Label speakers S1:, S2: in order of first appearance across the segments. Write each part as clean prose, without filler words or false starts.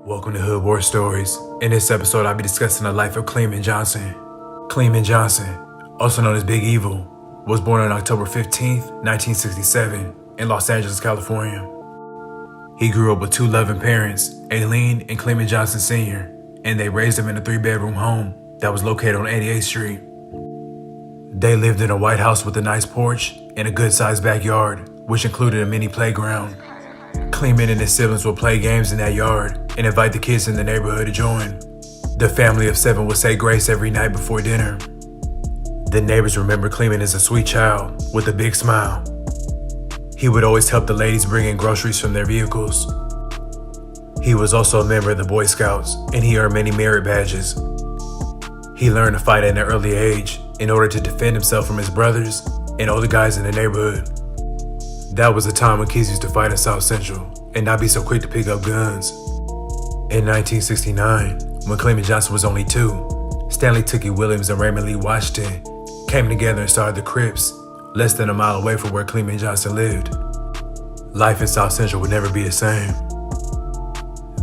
S1: Welcome to Hood War Stories. In this episode, I'll be discussing the life of Cleamon Johnson. Cleamon Johnson, also known as Big Evil, was born on October 15, 1967, in Los Angeles, California. He grew up with two loving parents, Aileen and Cleamon Johnson Sr., and they raised him in a 3-bedroom home that was located on 88th Street. They lived in a white house with a nice porch and a good-sized backyard, which included a mini playground. Cleamon and his siblings would play games in that yard and invite the kids in the neighborhood to join. The family of 7 would say grace every night before dinner. The neighbors remember Cleamon as a sweet child with a big smile. He would always help the ladies bring in groceries from their vehicles. He was also a member of the Boy Scouts, and he earned many merit badges. He learned to fight at an early age in order to defend himself from his brothers and older guys in the neighborhood. That was a time when kids used to fight in South Central and not be so quick to pick up guns. In 1969, when Cleamon Johnson was only 2, Stanley Tookie Williams and Raymond Lee Washington came together and started the Crips, less than a mile away from where Cleamon Johnson lived. Life in South Central would never be the same.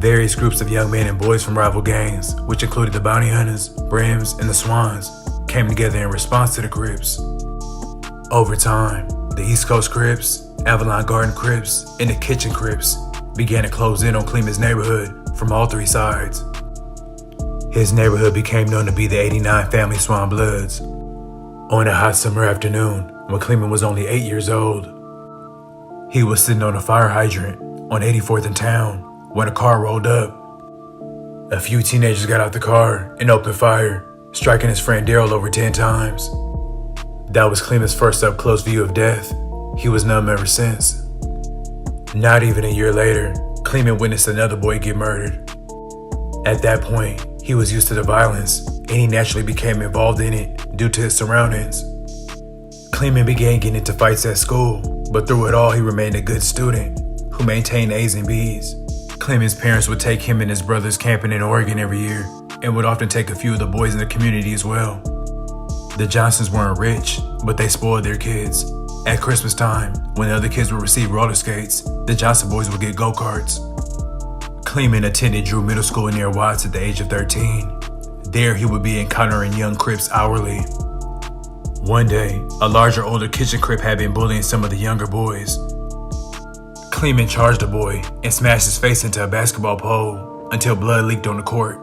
S1: Various groups of young men and boys from rival gangs, which included the Bounty Hunters, Brims, and the Swans, came together in response to the Crips. Over time, the East Coast Crips, Avalon Garden Crips, and the Kitchen Crips began to close in on Cleamon's neighborhood from all 3 sides. His neighborhood became known to be the 89 Family Swan Bloods. On a hot summer afternoon, when Cleamon was only 8 years old, he was sitting on a fire hydrant on 84th and Town when a car rolled up. A few teenagers got out the car and opened fire, striking his friend Daryl over 10 times. That was Cleamon's first up-close view of death. He was numb ever since. Not even a year later, Cleamon witnessed another boy get murdered. At that point, he was used to the violence, and he naturally became involved in it due to his surroundings. Cleamon began getting into fights at school, but through it all, he remained a good student who maintained A's and B's. Cleamon's parents would take him and his brothers camping in Oregon every year, and would often take a few of the boys in the community as well. The Johnsons weren't rich, but they spoiled their kids. At Christmas time, when the other kids would receive roller skates, the Johnson boys would get go-karts. Cleamon attended Drew Middle School near Watts at the age of 13. There, he would be encountering young Crips hourly. One day, a larger, older Kitchen Crip had been bullying some of the younger boys. Cleamon charged the boy and smashed his face into a basketball pole until blood leaked on the court.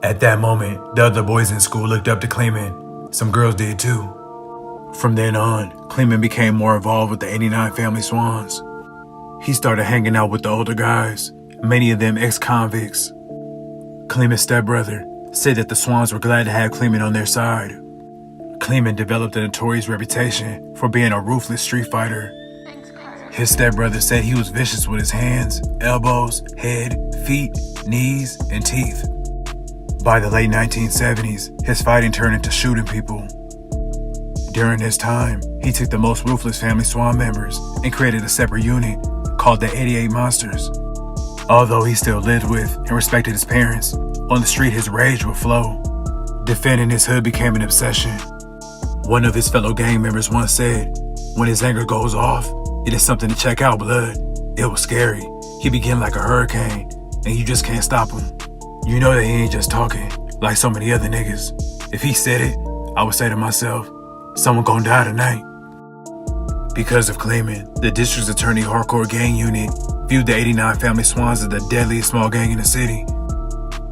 S1: At that moment, the other boys in school looked up to Cleamon. Some girls did too. From then on, Cleamon became more involved with the 89 Family Swans. He started hanging out with the older guys, many of them ex-convicts. Cleamon's stepbrother said that the Swans were glad to have Cleamon on their side. Cleamon developed a notorious reputation for being a ruthless street fighter. His stepbrother said he was vicious with his hands, elbows, head, feet, knees, and teeth. By the late 1970s, his fighting turned into shooting people. During this time, he took the most ruthless Family Swan members and created a separate unit called the 88 Monsters. Although he still lived with and respected his parents, on the street his rage would flow. Defending his hood became an obsession. One of his fellow gang members once said, "When his anger goes off, it is something to check out, blood." It was scary. He began like a hurricane, and you just can't stop him. You know that he ain't just talking, like so many other niggas. If he said it, I would say to myself, someone gonna die tonight. Because of Cleamon, the district's attorney hardcore gang unit viewed the 89 Family Swans as the deadliest small gang in the city.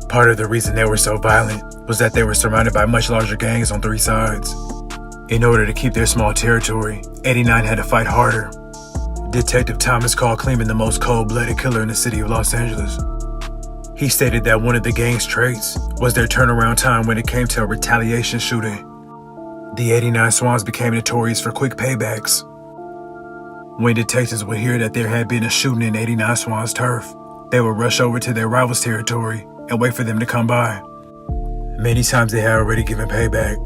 S1: Part of the reason they were so violent was that they were surrounded by much larger gangs on 3 sides. In order to keep their small territory, 89 had to fight harder. Detective Thomas called Cleamon the most cold-blooded killer in the city of Los Angeles. He stated that one of the gang's traits was their turnaround time when it came to a retaliation shooting. The 89 Swans became notorious for quick paybacks. When detectives would hear that there had been a shooting in 89 Swans turf, they would rush over to their rivals' territory and wait for them to come by. Many times they had already given payback.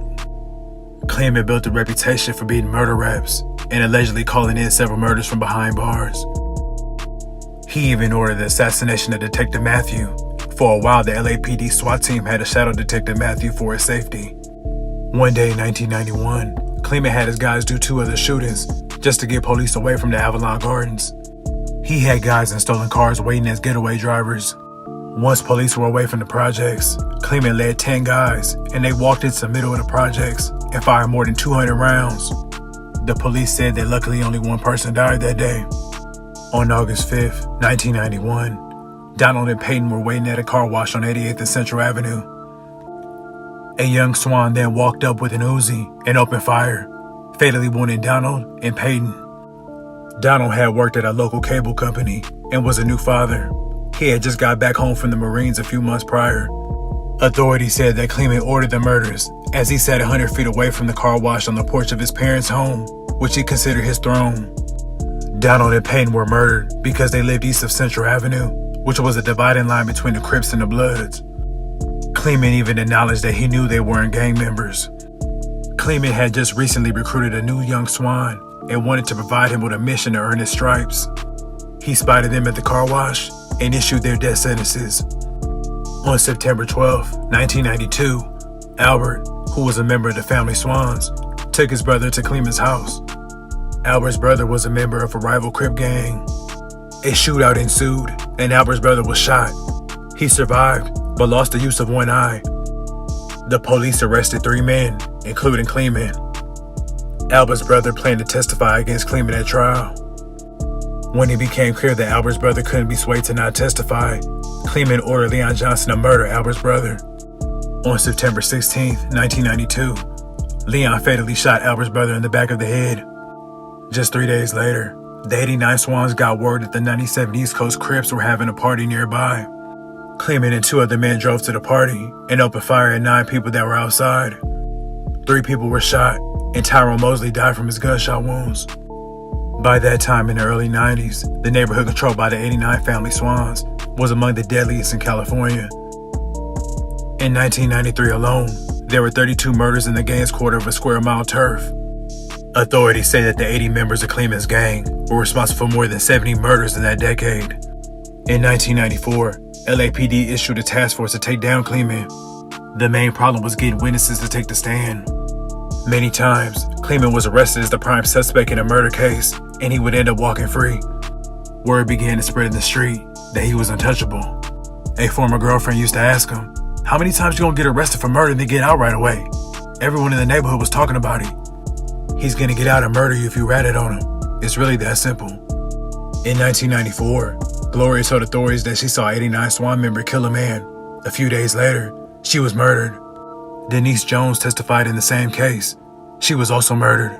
S1: Cleamon built a reputation for beating murder raps and allegedly calling in several murders from behind bars. He even ordered the assassination of Detective Matthew. For a while, the LAPD SWAT team had to shadow Detective Matthew for his safety. One day in 1991, Cleamon had his guys do 2 other shootings just to get police away from the Avalon Gardens. He had guys in stolen cars waiting as getaway drivers. Once police were away from the projects, Cleamon led 10 guys, and they walked into the middle of the projects and fired more than 200 rounds. The police said that luckily only one person died that day. On August 5th, 1991, Donald and Peyton were waiting at a car wash on 88th and Central Avenue. A young Swan then walked up with an Uzi and opened fire, fatally wounding Donald and Peyton. Donald had worked at a local cable company and was a new father. He had just got back home from the Marines a few months prior. Authorities said that Cleamon ordered the murders as he sat 100 feet away from the car wash on the porch of his parents' home, which he considered his throne. Donald and Peyton were murdered because they lived east of Central Avenue, which was a dividing line between the Crips and the Bloods. Cleamon even acknowledged that he knew they weren't gang members. Cleamon had just recently recruited a new young Swan and wanted to provide him with a mission to earn his stripes. He spotted them at the car wash and issued their death sentences. On September 12, 1992, Albert, who was a member of the family Swans, took his brother to Cleamon's house. Albert's brother was a member of a rival Crip gang. A shootout ensued, and Albert's brother was shot. He survived, but lost the use of one eye. The police arrested 3 men, including Cleamon. Albert's brother planned to testify against Cleamon at trial. When it became clear that Albert's brother couldn't be swayed to not testify, Cleamon ordered Leon Johnson to murder Albert's brother. On September 16, 1992, Leon fatally shot Albert's brother in the back of the head. Just 3 days later, the 89 Swans got word that the 97 East Coast Crips were having a party nearby. Cleamon and 2 other men drove to the party and opened fire at 9 people that were outside. 3 people were shot, and Tyrone Mosley died from his gunshot wounds. By that time in the early 90s, the neighborhood controlled by the 89 family Swans was among the deadliest in California. In 1993 alone, there were 32 murders in the gang's quarter of a square mile turf. Authorities say that the 80 members of Cleamon's gang were responsible for more than 70 murders in that decade. In 1994, LAPD issued a task force to take down Cleamon. The main problem was getting witnesses to take the stand. Many times, Cleamon was arrested as the prime suspect in a murder case, and he would end up walking free. Word began to spread in the street that he was untouchable. A former girlfriend used to ask him, "How many times you gonna get arrested for murder and then get out right away? Everyone in the neighborhood was talking about it. He's gonna get out and murder you if you rat it on him. It's really that simple." In 1994, Gloria told authorities that she saw 89 Swan member kill a man. A few days later, she was murdered. Denise Jones testified in the same case. She was also murdered.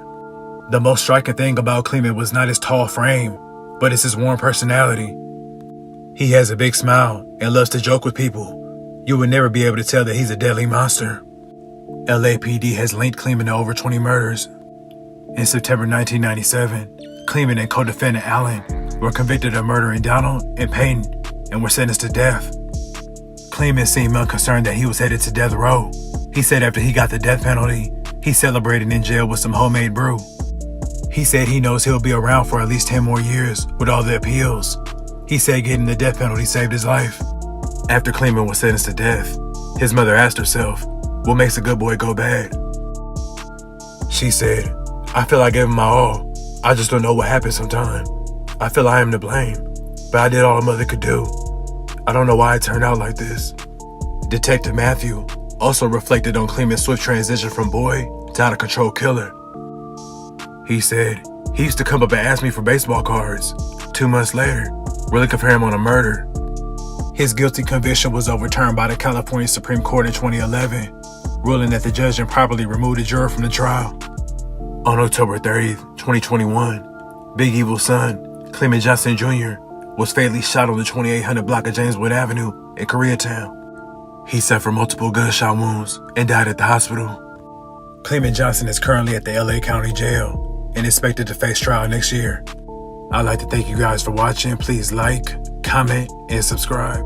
S1: The most striking thing about Cleamon was not his tall frame, but it's his warm personality. He has a big smile and loves to joke with people. You would never be able to tell that he's a deadly monster. LAPD has linked Cleamon to over 20 murders. In September 1997, Cleamon and co-defendant Allen were convicted of murdering Donald and Peyton and were sentenced to death. Cleamon seemed unconcerned that he was headed to death row. He said after he got the death penalty, he celebrated in jail with some homemade brew. He said he knows he'll be around for at least 10 more years with all the appeals. He said getting the death penalty saved his life. After Cleamon was sentenced to death, his mother asked herself, "What makes a good boy go bad?" She said, "I feel I gave him my all. I just don't know what happened sometime. I feel I am to blame, but I did all a mother could do. I don't know why it turned out like this." Detective Matthew also reflected on Cleamon's swift transition from boy to out-of-control killer. He said, "He used to come up and ask me for baseball cards. 2 months later, we're looking for him on a murder." His guilty conviction was overturned by the California Supreme Court in 2011, ruling that the judge improperly removed a juror from the trial. On October 30th, 2021, Big Evil's son, Cleamon Johnson Jr., was fatally shot on the 2800 block of Jameswood Avenue in Koreatown. He suffered multiple gunshot wounds and died at the hospital. Cleamon Johnson is currently at the LA County Jail and expected to face trial next year. I'd like to thank you guys for watching. Please like, comment, and subscribe.